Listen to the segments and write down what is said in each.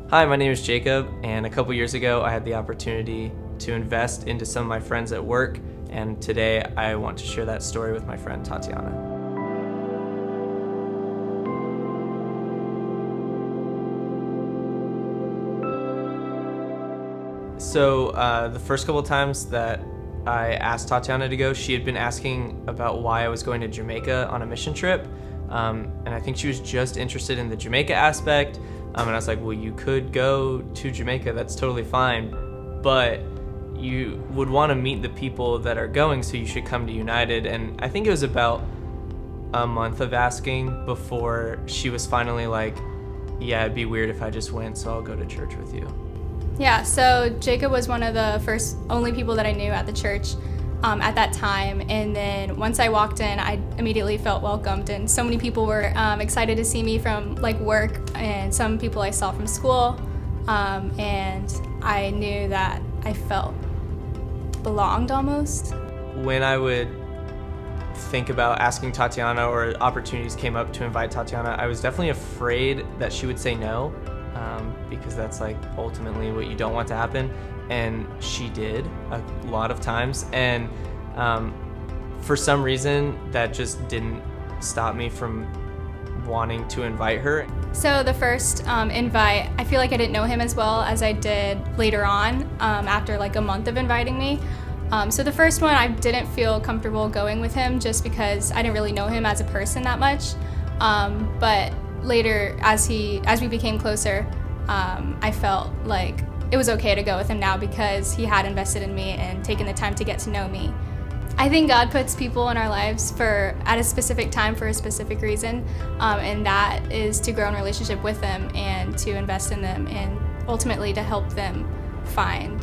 Hi, my name is Jacob, and a couple years ago I had the opportunity to invest into some of my friends at work, and today I want to share that story with my friend Tatiana. So the first couple of times that I asked Tatiana to go, she had been asking about why I was going to Jamaica on a mission trip, and I think she was just interested in the Jamaica aspect. And I was like, well, you could go to Jamaica, that's totally fine, but you would want to meet the people that are going, so you should come to United. And I think it was about a month of asking before she was finally like, yeah, it'd be weird if I just went, so I'll go to church with you. Yeah, so Jacob was one of the only people that I knew at the church at that time, and then once I walked in, I immediately felt welcomed, and so many people were excited to see me from work, and some people I saw from school, and I knew that I felt belonged almost. When I would think about asking Tatiana, or opportunities came up to invite Tatiana, I was definitely afraid that she would say no, because that's ultimately what you don't want to happen. And she did a lot of times, and for some reason that just didn't stop me from wanting to invite her. So the first invite, I feel like I didn't know him as well as I did later on, after a month of inviting me. So the first one, I didn't feel comfortable going with him just because I didn't really know him as a person that much. But later, as we became closer, I felt like it was okay to go with him now because he had invested in me and taken the time to get to know me. I think God puts people in our lives at a specific time for a specific reason, and that is to grow in relationship with them and to invest in them and ultimately to help them find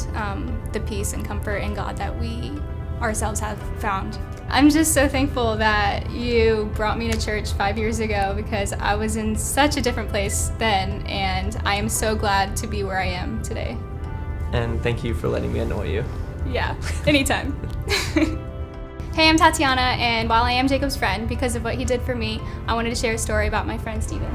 the peace and comfort in God that we ourselves have found. I'm just so thankful that you brought me to church 5 years ago because I was in such a different place then, and I am so glad to be where I am today. And thank you for letting me annoy you. Yeah, anytime. Hey, I'm Tatiana, and while I am Jacob's friend, because of what he did for me, I wanted to share a story about my friend Steven.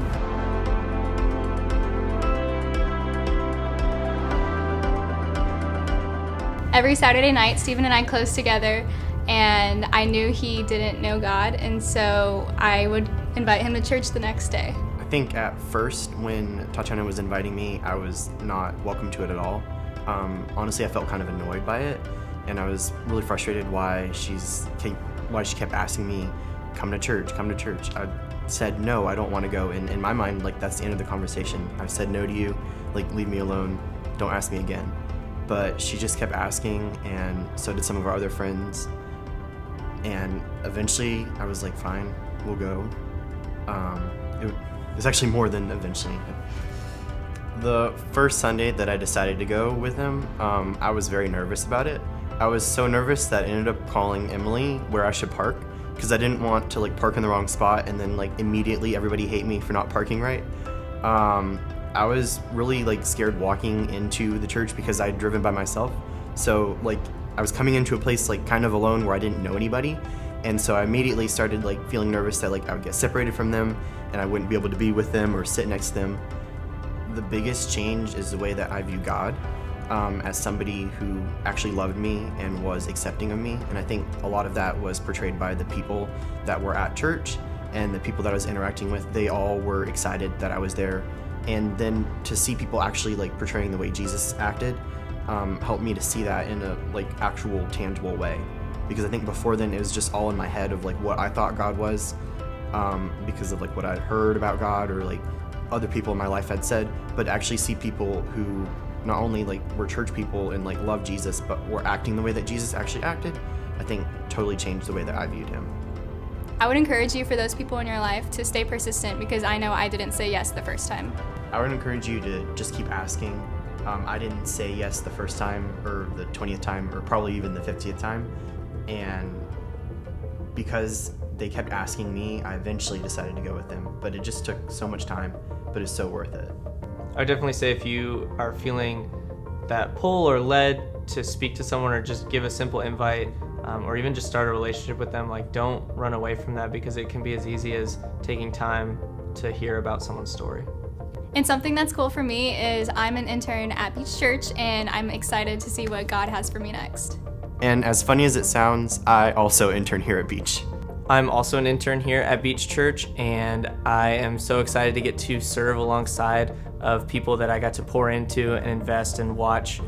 Every Saturday night, Steven and I closed together, and I knew he didn't know God, and so I would invite him to church the next day. I think at first when Tatiana was inviting me, I was not welcome to it at all. Honestly, I felt kind of annoyed by it, and I was really frustrated why she kept asking me, come to church. I said, no, I don't want to go, and in my mind, that's the end of the conversation. I said no to you, leave me alone, don't ask me again. But she just kept asking, and so did some of our other friends. And eventually, I was like, fine, we'll go. It was actually more than eventually. The first Sunday that I decided to go with him, I was very nervous about it. I was so nervous that I ended up calling Emily where I should park, because I didn't want to park in the wrong spot and then immediately everybody hate me for not parking right. I was really scared walking into the church because I'd driven by myself. So I was coming into a place kind of alone where I didn't know anybody, and so I immediately started feeling nervous that I would get separated from them and I wouldn't be able to be with them or sit next to them. The biggest change is the way that I view God, as somebody who actually loved me and was accepting of me, and I think a lot of that was portrayed by the people that were at church and the people that I was interacting with. They all were excited that I was there, and then to see people actually portraying the way Jesus acted helped me to see that in a actual tangible way, because I think before then it was just all in my head of what I thought God was, because of what I'd heard about God or other people in my life had said. But to actually see people who not only were church people and loved Jesus, but were acting the way that Jesus actually acted, I think totally changed the way that I viewed him. I would encourage you, for those people in your life, to stay persistent, because I know I didn't say yes the first time. I would encourage you to just keep asking. I didn't say yes the first time or the 20th time or probably even the 50th time, and because they kept asking me, I eventually decided to go with them, but it just took so much time, but it's so worth it. I would definitely say if you are feeling that pull or led to speak to someone or just give a simple invite, or even just start a relationship with them, don't run away from that, because it can be as easy as taking time to hear about someone's story. And something that's cool for me is I'm an intern at Beach Church, and I'm excited to see what God has for me next. And as funny as it sounds, I also intern here at Beach. I'm also an intern here at Beach Church, and I am so excited to get to serve alongside of people that I got to pour into and invest and watch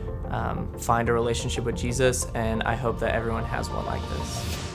find a relationship with Jesus, and I hope that everyone has one like this.